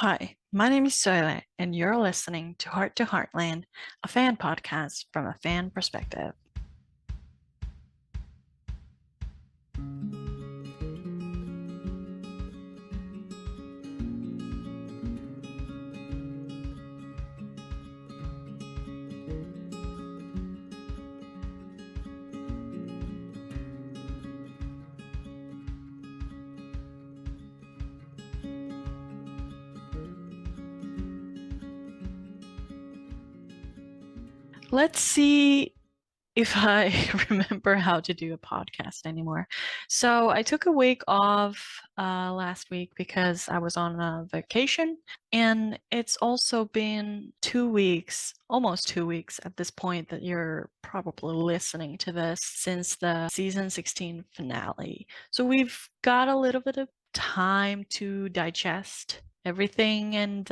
Hi, my name is Soile, and you're listening to Heartland, a fan podcast from a fan perspective. Let's see if I remember how to do a podcast anymore. So I took a week off last week because I was on a vacation, and it's also been 2 weeks, almost 2 weeks at this point that you're probably listening to this since the season 16 finale. So we've got a little bit of time to digest everything, and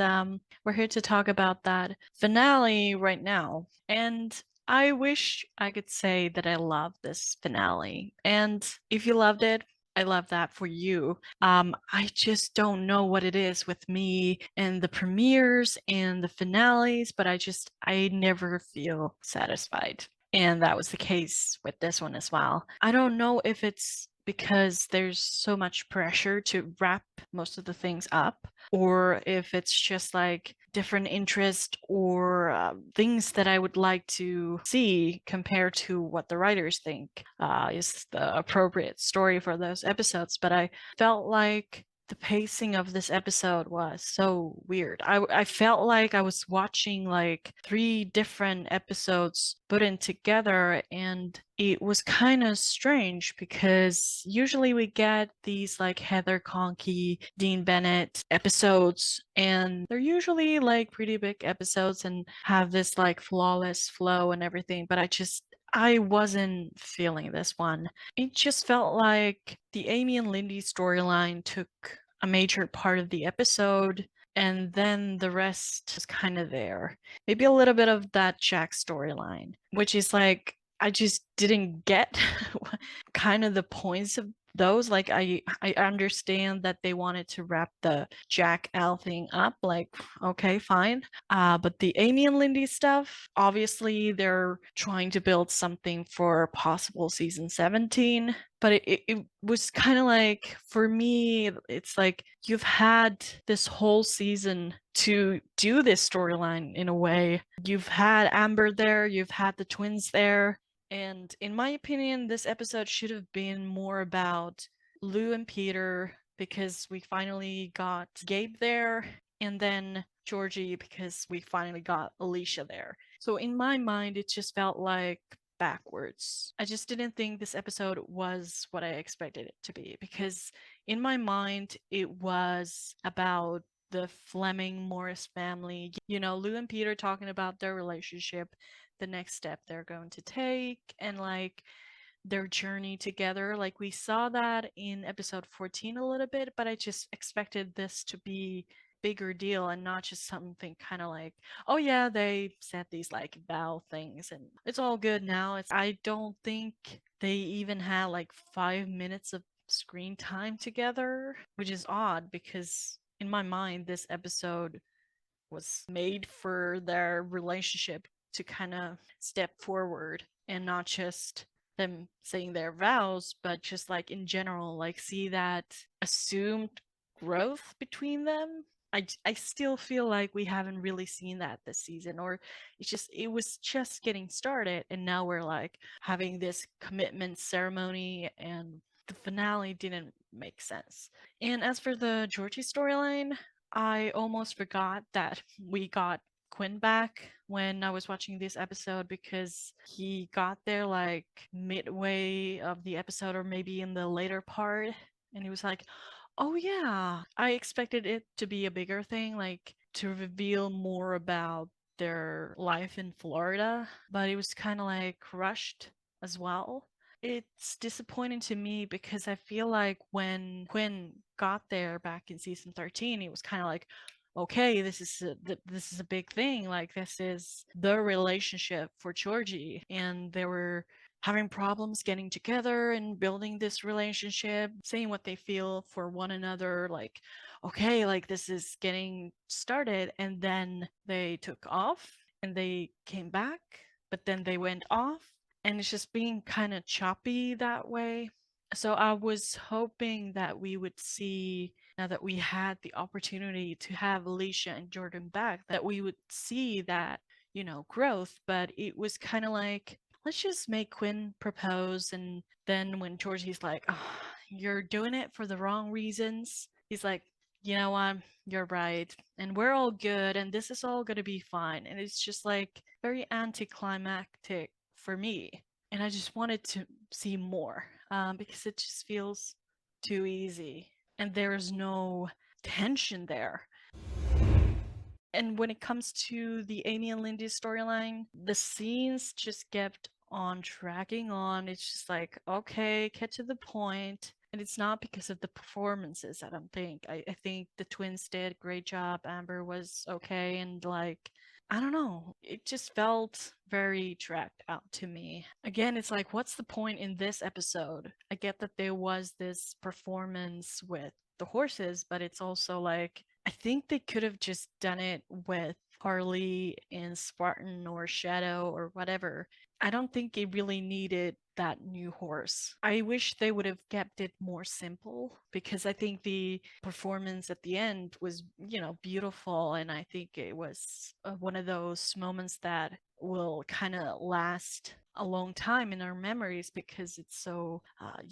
we're here to talk about that finale right now. And I wish I could say that I love this finale. And if you loved it, I love that for you. I just don't know what it is with me and the premieres and the finales, but I never feel satisfied. And that was the case with this one as well. I don't know if it's because there's so much pressure to wrap most of the things up, or if it's just like different interest or things that I would like to see compared to what the writers think is the appropriate story for those episodes. But I felt like the pacing of this episode was so weird. I felt like I was watching like three different episodes put in together, and it was kind of strange because usually we get these like Heather Conkey, Dean Bennett episodes, and they're usually like pretty big episodes and have this like flawless flow and everything, but I wasn't feeling this one. It just felt like the Amy and Lindy storyline took a major part of the episode, and then the rest was kind of there. Maybe a little bit of that Jack storyline, which is like, I just didn't get kind of the points of those. Like I understand that they wanted to wrap the Jack Al thing up, like okay, fine. But the Amy and Lindy stuff, obviously they're trying to build something for possible season 17. But it was kind of like, for me, it's like you've had this whole season to do this storyline in a way. You've had Amber there, you've had the twins there, and in my opinion, this episode should have been more about Lou and Peter, because we finally got Gabe there, and then Georgie because we finally got Alicia there. So in my mind, it just felt like backwards. I just didn't think this episode was what I expected it to be, because in my mind, it was about the Fleming Morris family. You know, Lou and Peter talking about their relationship, the next step they're going to take, and like their journey together. Like we saw that in episode 14 a little bit, but I just expected this to be bigger deal and not just something kind of like, oh yeah, they said these like vow things and it's all good now. I don't think they even had like 5 minutes of screen time together, which is odd because in my mind this episode was made for their relationship to kind of step forward, and not just them saying their vows, but just like in general, like see that assumed growth between them. I still feel like we haven't really seen that this season, or it was just getting started, and now we're like having this commitment ceremony, and the finale didn't make sense. And as for the Georgie storyline, I almost forgot that we got Quinn back when I was watching this episode, because he got there like midway of the episode or maybe in the later part, and he was like, oh yeah, I expected it to be a bigger thing, like to reveal more about their life in Florida, but it was kind of like rushed as well. It's disappointing to me because I feel like when Quinn got there back in season 13, it was kind of like, okay, this is a big thing. Like this is the relationship for Georgie, and they were having problems getting together and building this relationship, saying what they feel for one another. Like, okay, like this is getting started. And then they took off and they came back, but then they went off. And it's just being kind of choppy that way. So I was hoping that we would see, now that we had the opportunity to have Alicia and Jordan back, that we would see that, growth. But it was kind of like, let's just make Quinn propose. And then when Georgie's like, oh, you're doing it for the wrong reasons, he's like, you know what, you're right. And we're all good. And this is all going to be fine. And it's just like very anticlimactic for me. And I just wanted to see more because it just feels too easy. And there is no tension there. And when it comes to the Amy and Lindy storyline, the scenes just kept on dragging on. It's just like, okay, get to the point. And it's not because of the performances, I don't think. I think the twins did a great job. Amber was okay. And like, I don't know. It just felt very dragged out to me. Again, it's like, what's the point in this episode? I get that there was this performance with the horses, but it's also like, I think they could have just done it with Harley and Spartan or Shadow or whatever. I don't think it really needed that new horse. I wish they would have kept it more simple because I think the performance at the end was, beautiful. And I think it was one of those moments that will kind of last a long time in our memories because it's so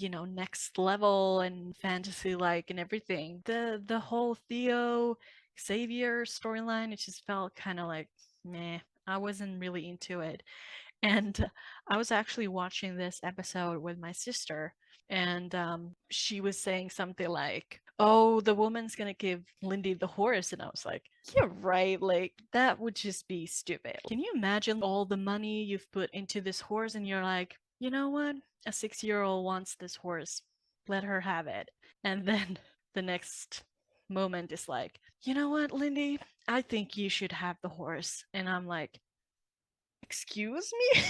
next level and fantasy like and everything. The whole Theo Xavier storyline, it just felt kind of like meh. I wasn't really into it. And I was actually watching this episode with my sister, and she was saying something like, oh, the woman's gonna give Lindy the horse. And I was like, you're right, like that would just be stupid. Can you imagine all the money you've put into this horse and you're like, you know what, a 6-year-old wants this horse, let her have it. And then the next moment is like, you know what, Lindy, I think you should have the horse. And I'm like, excuse me.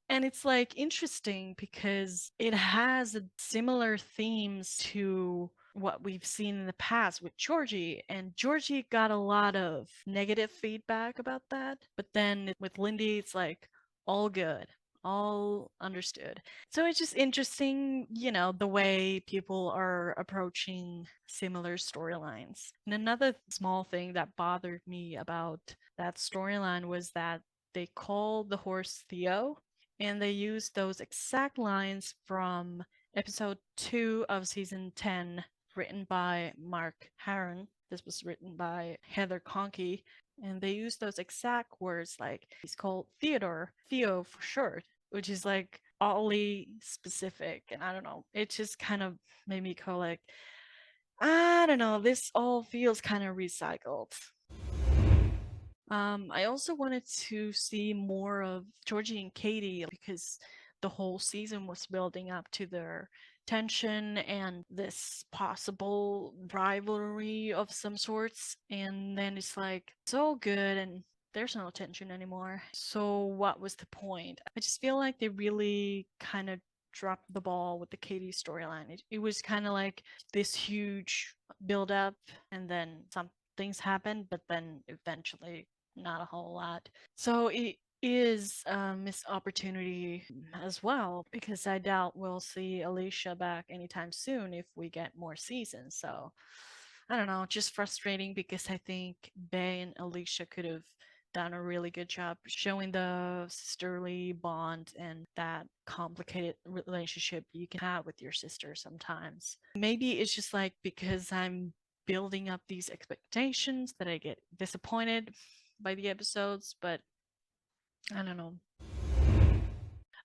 And it's like interesting because it has similar themes to what we've seen in the past with Georgie, and Georgie got a lot of negative feedback about that. But then with Lindy, it's like all good, all understood. So it's just interesting, the way people are approaching similar storylines. And another small thing that bothered me about that storyline was that they called the horse Theo, and they used those exact lines from episode 2 of season 10, written by Mark Harron. This was written by Heather Conkey, and they used those exact words, like he's called Theodore, Theo for short, which is like oddly specific. And I don't know, it just kind of made me go like, I don't know, this all feels kind of recycled. I also wanted to see more of Georgie and Katie because the whole season was building up to their tension and this possible rivalry of some sorts. And then it's like, it's all good and there's no tension anymore. So, what was the point? I just feel like they really kind of dropped the ball with the Katie storyline. It was kind of like this huge build up, and then some things happened, but then eventually not a whole lot. So it is a missed opportunity as well because I doubt we'll see Alicia back anytime soon if we get more seasons. So I don't know, just frustrating because I think Bay and Alicia could have done a really good job showing the sisterly bond and that complicated relationship you can have with your sister sometimes. Maybe it's just like because I'm building up these expectations that I get disappointed by the episodes, but I don't know.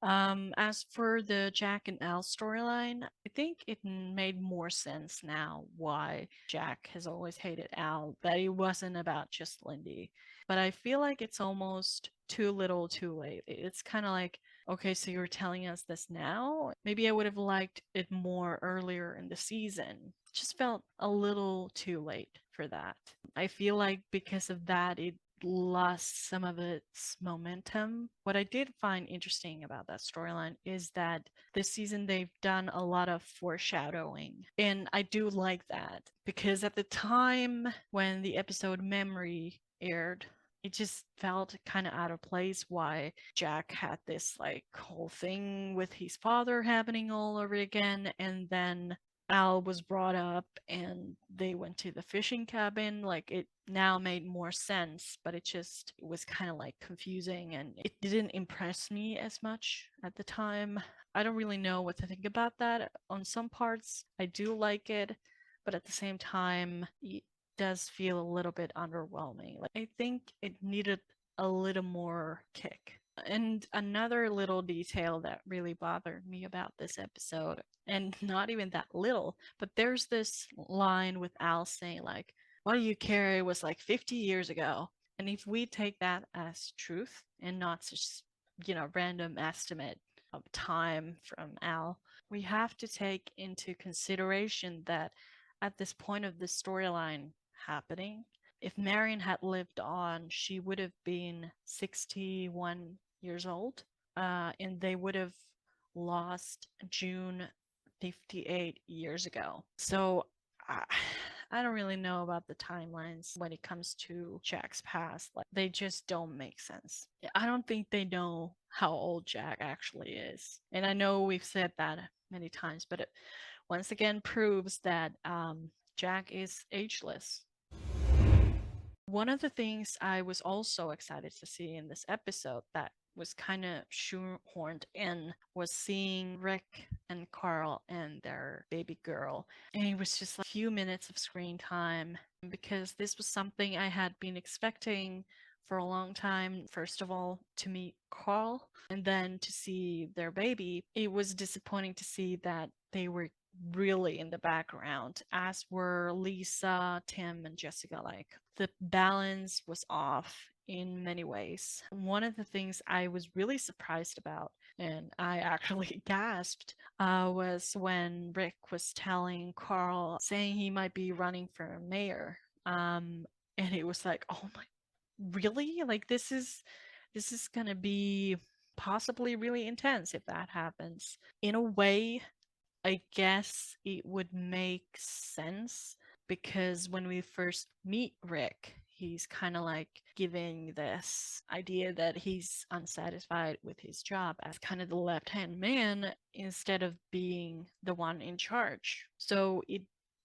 As for the Jack and Al storyline, I think it made more sense now why Jack has always hated Al, that it wasn't about just Lindy. But I feel like it's almost too little too late. It's kind of like, okay, so you're telling us this now? Maybe I would have liked it more earlier in the season. It just felt a little too late for that. I feel like because of that, it lost some of its momentum. What I did find interesting about that storyline is that this season they've done a lot of foreshadowing. And I do like that because at the time when the episode Memory aired, it just felt kind of out of place why Jack had this like whole thing with his father happening all over again, and then Al was brought up and they went to the fishing cabin. Like it now made more sense, but it was kind of like confusing and it didn't impress me as much at the time. I don't really know what to think about that. On some parts, I do like it, but at the same time, it does feel a little bit underwhelming. Like I think it needed a little more kick. And another little detail that really bothered me about this episode, and not even that little, but there's this line with Al saying, like, what do you care? It was like 50 years ago. And if we take that as truth and not just, random estimate of time from Al, we have to take into consideration that at this point of the storyline happening, if Marion had lived on, she would have been 61 years old, and they would have lost June 58 years ago. So I, I don't really know about the timelines when it comes to Jack's past. Like they just don't make sense. I don't think they know how old Jack actually is. And I know we've said that many times, but it once again proves that Jack is ageless. One of the things I was also excited to see in this episode that was kind of shoehorned in was seeing Rick and Carl and their baby girl. And it was just like a few minutes of screen time because this was something I had been expecting for a long time. First of all, to meet Carl and then to see their baby. It was disappointing to see that they were really in the background, as were Lisa, Tim, and Jessica. Like the balance was off in many ways. One of the things I was really surprised about, and I actually gasped, was when Rick was telling Carl, saying he might be running for mayor. And it was like, oh my, really? Like this is gonna be possibly really intense if that happens. In a way, I guess it would make sense because when we first meet Rick, he's kind of like giving this idea that he's unsatisfied with his job as kind of the left hand man instead of being the one in charge. So it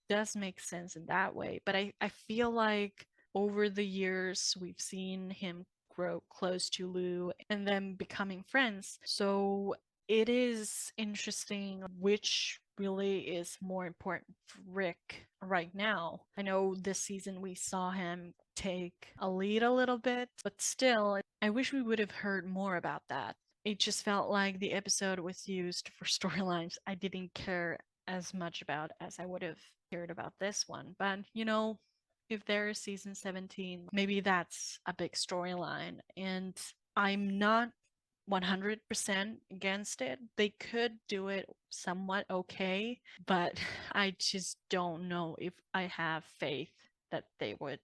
does make sense in that way. But I feel like over the years, we've seen him grow close to Lou and them becoming friends. So it is interesting which really is more important for Rick right now. I know this season we saw him take a lead a little bit, but still, I wish we would have heard more about that. It just felt like the episode was used for storylines I didn't care as much about as I would have cared about this one. But, if there is season 17, maybe that's a big storyline. And I'm not 100% against it. They could do it somewhat okay, but I just don't know if I have faith that they would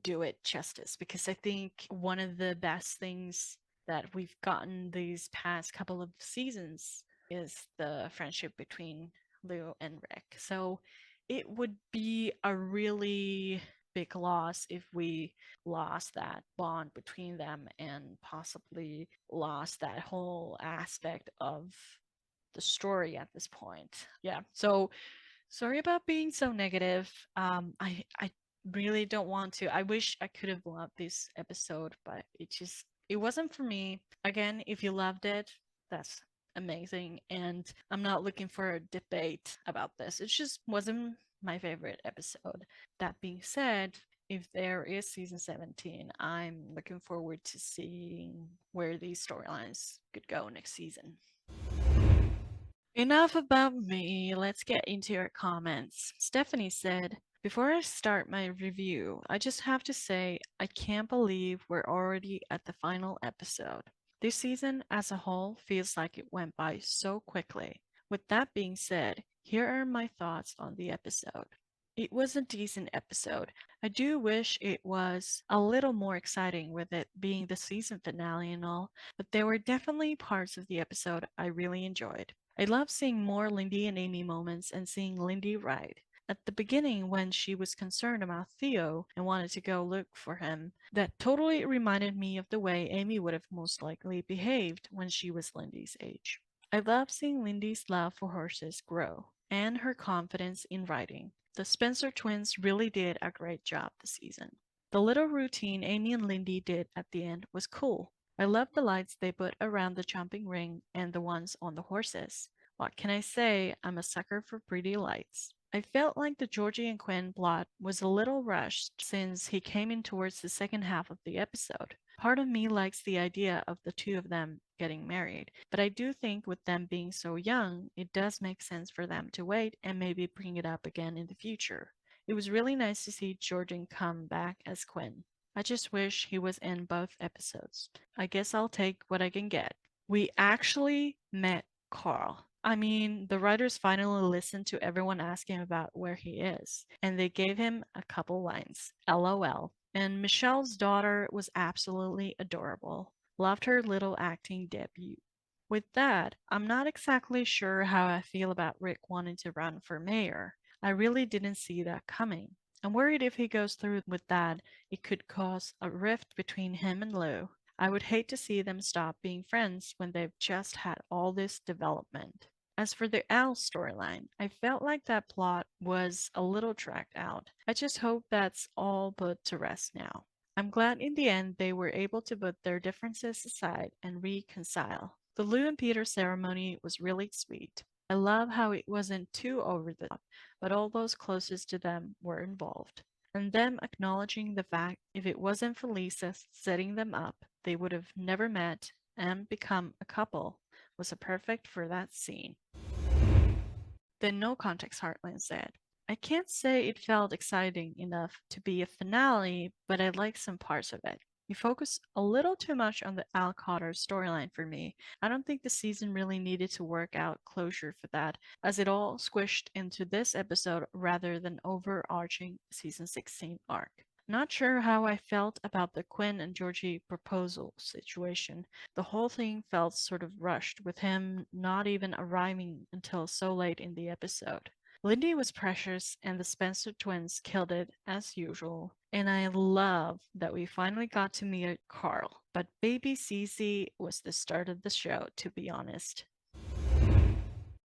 do it justice because I think one of the best things that we've gotten these past couple of seasons is the friendship between Lou and Rick. So it would be a really big loss if we lost that bond between them and possibly lost that whole aspect of the story at this point. Yeah. So sorry about being so negative. I really don't want to. I wish I could have loved this episode, but it wasn't for me. Again, if you loved it, that's amazing. And I'm not looking for a debate about this. It just wasn't my favorite episode. That being said, if there is season 17, I'm looking forward to seeing where these storylines could go next season. Enough about me. Let's get into your comments. Stephanie said, before I start my review, I just have to say I can't believe we're already at the final episode. This season as a whole feels like it went by so quickly. With that being said, here are my thoughts on the episode. It was a decent episode. I do wish it was a little more exciting with it being the season finale and all, but there were definitely parts of the episode I really enjoyed. I love seeing more Lindy and Amy moments and seeing Lindy ride. At the beginning, when she was concerned about Theo and wanted to go look for him, that totally reminded me of the way Amy would have most likely behaved when she was Lindy's age. I love seeing Lindy's love for horses grow and her confidence in riding. The Spencer twins really did a great job this season. The little routine Amy and Lindy did at the end was cool. I love the lights they put around the jumping ring and the ones on the horses. What can I say? I'm a sucker for pretty lights. I felt like the Georgie and Quinn plot was a little rushed since he came in towards the second half of the episode. Part of me likes the idea of the two of them getting married, but I do think with them being so young, it does make sense for them to wait and maybe bring it up again in the future. It was really nice to see Jordan come back as Quinn. I just wish he was in both episodes. I guess I'll take what I can get. We actually met Carl. I mean, the writers finally listened to everyone asking about where he is, and they gave him a couple lines. LOL. And Michelle's daughter was absolutely adorable. Loved her little acting debut. With that, I'm not exactly sure how I feel about Rick wanting to run for mayor. I really didn't see that coming. I'm worried if he goes through with that, it could cause a rift between him and Lou. I would hate to see them stop being friends when they've just had all this development. As for the Al storyline, I felt like that plot was a little dragged out. I just hope that's all put to rest now. I'm glad in the end they were able to put their differences aside and reconcile. The Lou and Peter ceremony was really sweet. I love how it wasn't too over the top, but all those closest to them were involved. And them acknowledging the fact if it wasn't for Lisa setting them up, they would have never met and become a couple was a perfect for that scene. Then no context Heartland said. I can't say it felt exciting enough to be a finale, but I liked some parts of it. You focus a little too much on the Al Cotter storyline for me. I don't think the season really needed to work out closure for that, as it all squished into this episode rather than overarching season 16 arc. Not sure how I felt about the Quinn and Georgie proposal situation. The whole thing felt sort of rushed, with him not even arriving until so late in the episode. Lindy was precious, and the Spencer twins killed it as usual. And I love that we finally got to meet Carl. But baby Cece was the start of the show, to be honest.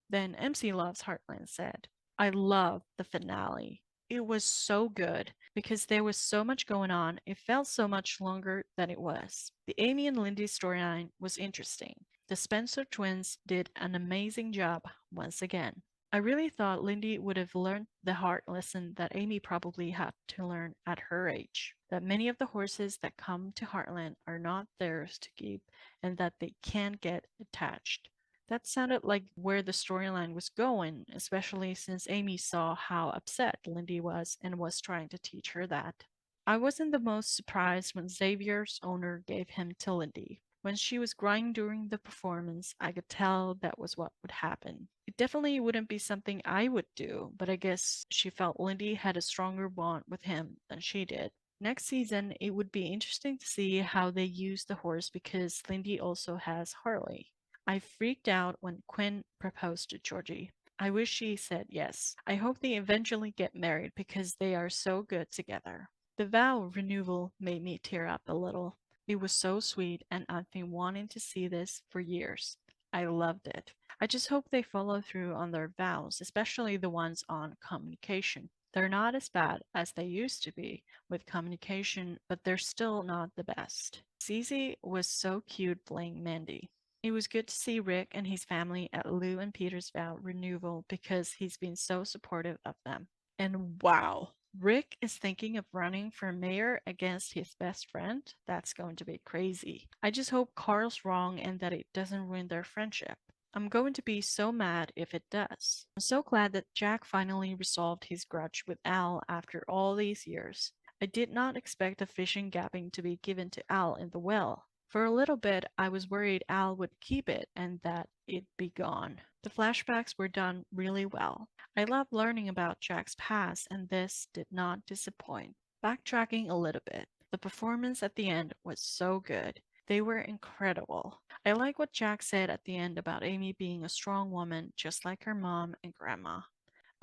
Then MC Loves Heartland said, I love the finale. It was so good because there was so much going on. It felt so much longer than it was. The Amy and Lindy storyline was interesting. The Spencer twins did an amazing job once again. I really thought Lindy would have learned the hard lesson that Amy probably had to learn at her age, that many of the horses that come to Heartland are not theirs to keep and that they can't get attached. That sounded like where the storyline was going, especially since Amy saw how upset Lindy was and was trying to teach her that. I wasn't the most surprised when Xavier's owner gave him to Lindy. When she was crying during the performance, I could tell that was what would happen. It definitely wouldn't be something I would do, but I guess she felt Lindy had a stronger bond with him than she did. Next season, it would be interesting to see how they use the horse because Lindy also has Harley. I freaked out when Quinn proposed to Georgie. I wish she said yes. I hope they eventually get married because they are so good together. The vow renewal made me tear up a little. It was so sweet, and I've been wanting to see this for years. I loved it. I just hope they follow through on their vows, especially the ones on communication. They're not as bad as they used to be with communication, but they're still not the best. Cece was so cute playing Mandy. It was good to see Rick and his family at Lou and Peter's vow renewal because he's been so supportive of them. And wow, Rick is thinking of running for mayor against his best friend? That's going to be crazy. I just hope Carl's wrong and that it doesn't ruin their friendship. I'm going to be so mad if it does. I'm so glad that Jack finally resolved his grudge with Al after all these years. I did not expect the fishing gapping to be given to Al in the well. For a little bit, I was worried Al would keep it and that it'd be gone. The flashbacks were done really well. I loved learning about Jack's past, and this did not disappoint. Backtracking a little bit, the performance at the end was so good. They were incredible. I like what Jack said at the end about Amy being a strong woman just like her mom and grandma.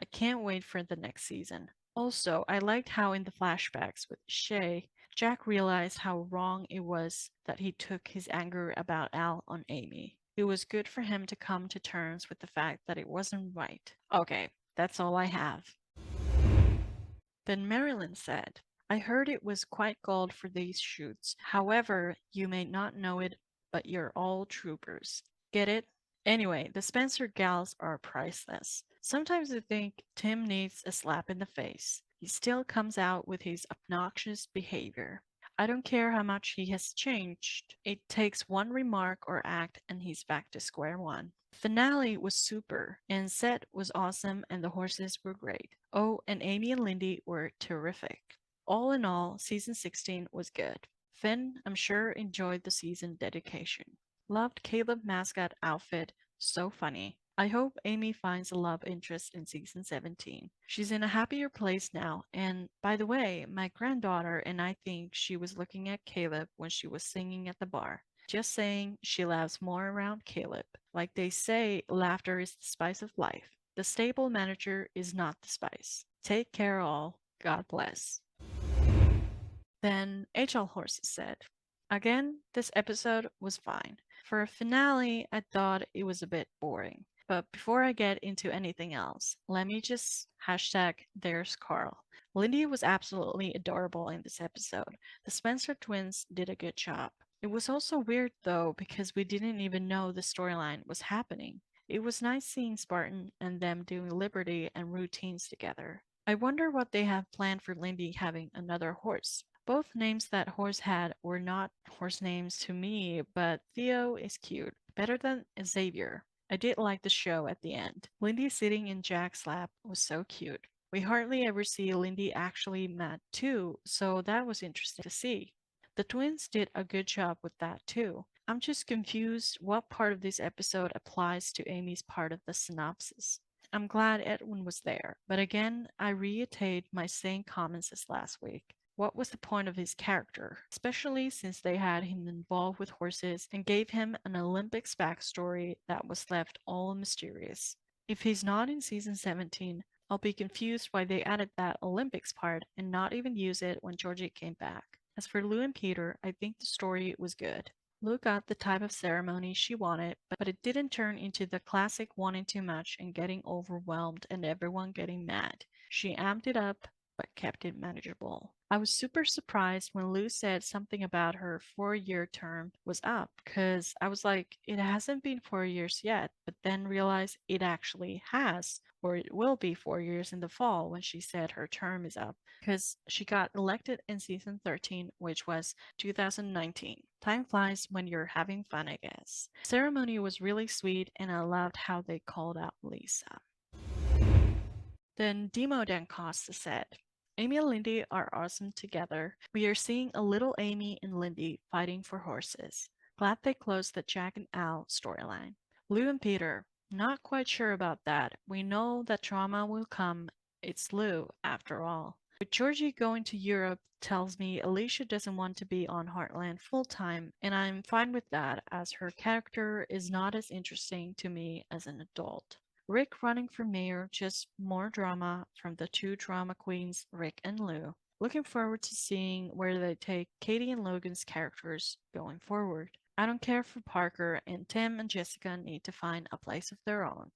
I can't wait for the next season. Also, I liked how in the flashbacks with Shay, Jack realized how wrong it was that he took his anger about Al on Amy. It was good for him to come to terms with the fact that it wasn't right. Okay, that's all I have. Then Marilyn said, I heard it was quite cold for these shoots. However, you may not know it, but you're all troopers. Get it? Anyway, the Spencer gals are priceless. Sometimes I think Tim needs a slap in the face. He still comes out with his obnoxious behavior. I don't care how much he has changed. It takes one remark or act and he's back to square one. The finale was super, and set was awesome, and the horses were great. Oh, and Amy and Lindy were terrific. All in all, season 16 was good. Finn, I'm sure, enjoyed the season dedication. Loved Caleb mascot outfit, so funny. I hope Amy finds a love interest in season 17. She's in a happier place now, and by the way, my granddaughter and I think she was looking at Caleb when she was singing at the bar. Just saying, she laughs more around Caleb. Like they say, laughter is the spice of life. The stable manager is not the spice. Take care all. God bless. Then HL Horses said, again, this episode was fine. For a finale, I thought it was a bit boring. But before I get into anything else, let me just hashtag there's Carl. Lindy was absolutely adorable in this episode. The Spencer twins did a good job. It was also weird though because we didn't even know the storyline was happening. It was nice seeing Spartan and them doing Liberty and routines together. I wonder what they have planned for Lindy having another horse. Both names that horse had were not horse names to me, but Theo is cute. Better than Xavier. I did like the show at the end. Lindy sitting in Jack's lap was so cute. We hardly ever see Lindy actually mad too, so that was interesting to see. The twins did a good job with that too. I'm just confused what part of this episode applies to Amy's part of the synopsis. I'm glad Edwin was there, but again, I reiterate my same comments as last week. What was the point of his character, especially since they had him involved with horses and gave him an Olympics backstory that was left all mysterious? If he's not in season 17, I'll be confused why they added that Olympics part and not even use it when Georgie came back. As for Lou and Peter, I think the story was good. Lou got the type of ceremony she wanted, but it didn't turn into the classic wanting too much and getting overwhelmed and everyone getting mad. She amped it up, but kept it manageable. I was super surprised when Lou said something about her 4 year term was up, because I was like, it hasn't been 4 years yet, but then realized it actually has, or it will be 4 years in the fall when she said her term is up, because she got elected in season 13, which was 2019. Time flies when you're having fun, I guess. The ceremony was really sweet, and I loved how they called out Lisa. Then Demo Dan Costa said, Amy and Lindy are awesome together. We are seeing a little Amy and Lindy fighting for horses. Glad they closed the Jack and Al storyline. Lou and Peter, not quite sure about that. We know that drama will come. It's Lou, after all. With Georgie going to Europe tells me Alicia doesn't want to be on Heartland full time, and I'm fine with that as her character is not as interesting to me as an adult. Rick running for mayor, just more drama from the two drama queens, Rick and Lou. Looking forward to seeing where they take Katie and Logan's characters going forward. I don't care for Parker, and Tim and Jessica need to find a place of their own.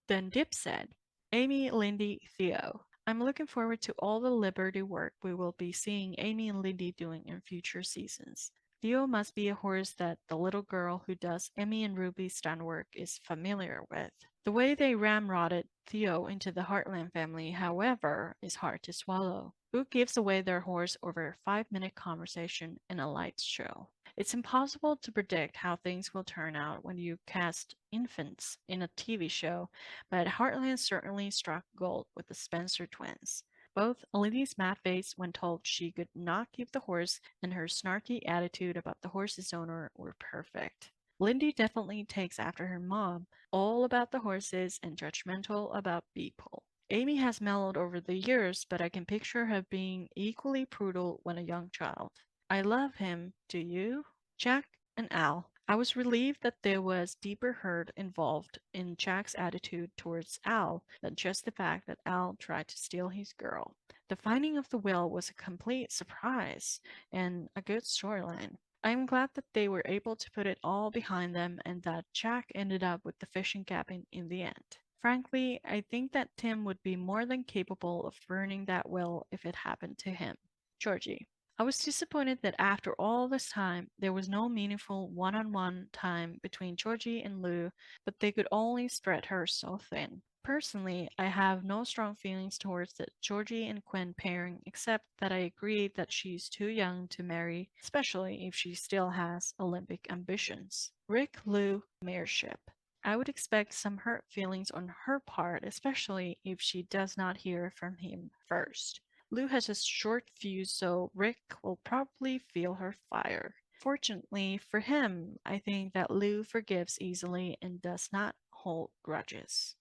Then Dip said, Amy, Lindy, Theo. I'm looking forward to all the Liberty work we will be seeing Amy and Lindy doing in future seasons. Theo must be a horse that the little girl who does Emmy and Ruby's stunt work is familiar with. The way they ramrodded Theo into the Heartland family, however, is hard to swallow. Who gives away their horse over a 5 minute conversation in a lights show? It's impossible to predict how things will turn out when you cast infants in a TV show, but Heartland certainly struck gold with the Spencer twins. Both Lindy's mad face when told she could not keep the horse and her snarky attitude about the horse's owner were perfect. Lindy definitely takes after her mom, all about the horses and judgmental about people. Amy has mellowed over the years, but I can picture her being equally brutal when a young child. I love him, do you? Jack and Al. I was relieved that there was deeper hurt involved in Jack's attitude towards Al than just the fact that Al tried to steal his girl. The finding of the will was a complete surprise and a good storyline. I am glad that they were able to put it all behind them and that Jack ended up with the fishing cabin in the end. Frankly, I think that Tim would be more than capable of burning that will if it happened to him. Georgie. I was disappointed that after all this time, there was no meaningful one on one time between Georgie and Lou, but they could only spread her so thin. Personally, I have no strong feelings towards the Georgie and Quinn pairing, except that I agree that she's too young to marry, especially if she still has Olympic ambitions. Rick Lou mayorship. I would expect some hurt feelings on her part, especially if she does not hear from him first. Lou has a short fuse, so Rick will probably feel her fire. Fortunately for him, I think that Lou forgives easily and does not hold grudges.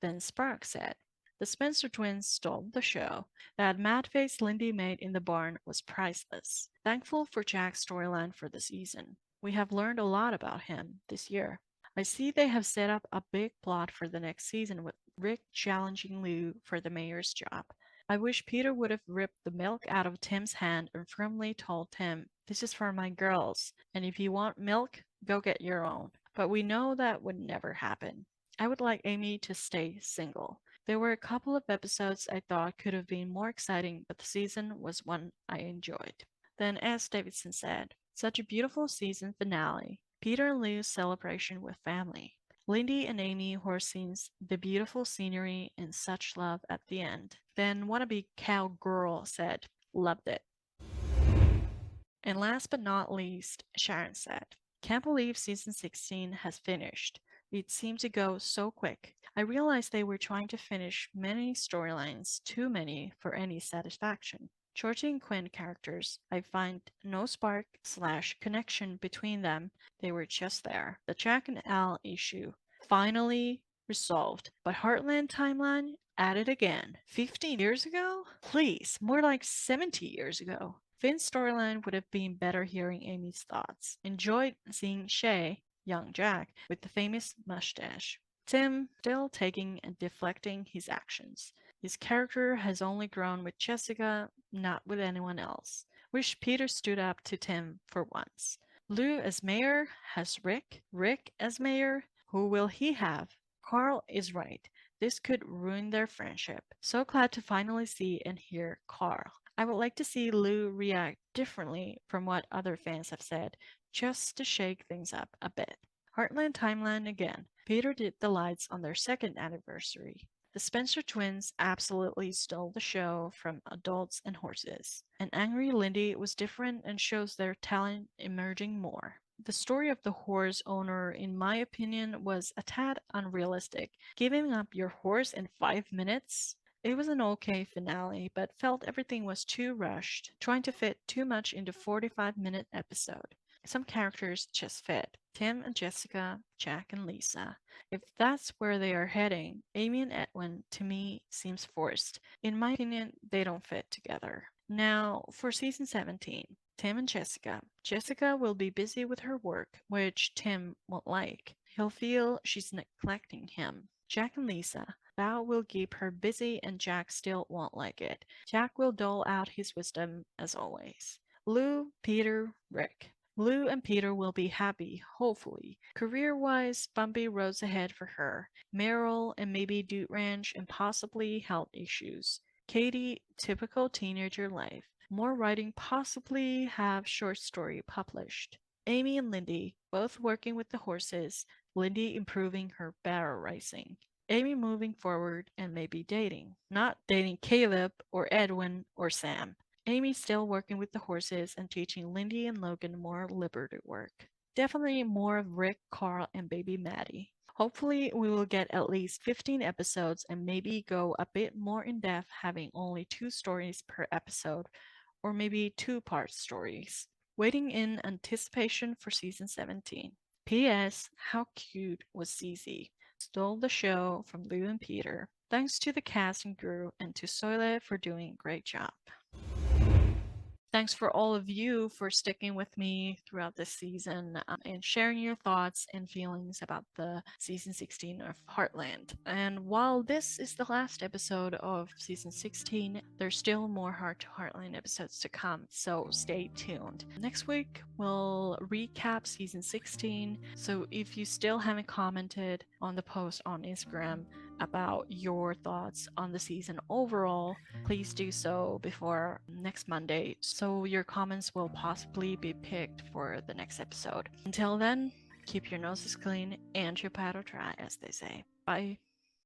Then Spark said, "The Spencer twins stole the show. That mad face Lindy made in the barn was priceless. Thankful for Jack's storyline for the season. We have learned a lot about him this year. I see they have set up a big plot for the next season with Rick challenging Lou for the mayor's job. I wish Peter would have ripped the milk out of Tim's hand and firmly told Tim, 'This is for my girls, and if you want milk, go get your own.' But we know that would never happen. I would like Amy to stay single. There were a couple of episodes I thought could have been more exciting, but the season was one I enjoyed." Then, as Davidson said, "Such a beautiful season finale. Peter and Lou's celebration with family. Lindy and Amy horse scenes, the beautiful scenery, and such love at the end." Then wannabe cowgirl said, "Loved it." And last but not least, Sharon said, "Can't believe season 16 has finished. It seemed to go so quick. I realized they were trying to finish many storylines, too many for any satisfaction. Georgie and Quinn characters, I find no spark slash connection between them. They were just there. The Jack and Al issue, finally resolved. But Heartland timeline, at it again. 15 years ago? Please, more like 70 years ago. Finn's storyline would have been better hearing Amy's thoughts. Enjoyed seeing Shay, young Jack, with the famous mustache. Tim still taking and deflecting his actions. His character has only grown with Jessica, not with anyone else. Wish Peter stood up to Tim for once. Lou as mayor has Rick. Rick as mayor, who will he have? Carl is right. This could ruin their friendship. So glad to finally see and hear Carl. I would like to see Lou react differently from what other fans have said, just to shake things up a bit. Heartland timeline again. Peter did the lights on their second anniversary. The Spencer twins absolutely stole the show from adults and horses. And Angry Lindy was different and shows their talent emerging more. The story of the horse owner, in my opinion, was a tad unrealistic. Giving up your horse in 5 minutes? It was an okay finale, but felt everything was too rushed, trying to fit too much into 45-minute episode. Some characters just fit. Tim and Jessica, Jack and Lisa. If that's where they are heading, Amy and Edwin, to me, seems forced. In my opinion, they don't fit together. Now, for season 17, Tim and Jessica. Jessica will be busy with her work, which Tim won't like. He'll feel she's neglecting him. Jack and Lisa. Val will keep her busy and Jack still won't like it. Jack will dole out his wisdom as always. Lou, Peter, Rick. Lou and Peter will be happy, hopefully. Career-wise, bumpy roads ahead for her. Meryl and maybe Dude Ranch and possibly health issues. Katie, typical teenager life. More writing, possibly have short story published. Amy and Lindy, both working with the horses. Lindy improving her barrel racing. Amy moving forward and maybe dating. Not dating Caleb or Edwin or Sam. Amy still working with the horses and teaching Lindy and Logan more liberty work. Definitely more of Rick, Carl, and baby Maddie. Hopefully, we will get at least 15 episodes and maybe go a bit more in depth, having only 2 stories per episode, or maybe 2-part stories. Waiting in anticipation for season 17. P.S. How cute was Cece? Stole the show from Lou and Peter. Thanks to the cast and crew and to Soile for doing a great job. Thanks for all of you for sticking with me throughout this season and sharing your thoughts and feelings about the season 16 of Heartland. And while this is the last episode of season 16, there's still more Heart to Heartland episodes to come, so stay tuned. Next week, we'll recap season 16, so if you still haven't commented on the post on Instagram about your thoughts on the season overall, please do so before next Monday, so your comments will possibly be picked for the next episode. Until then, keep your noses clean and your paddle dry, as they say. Bye.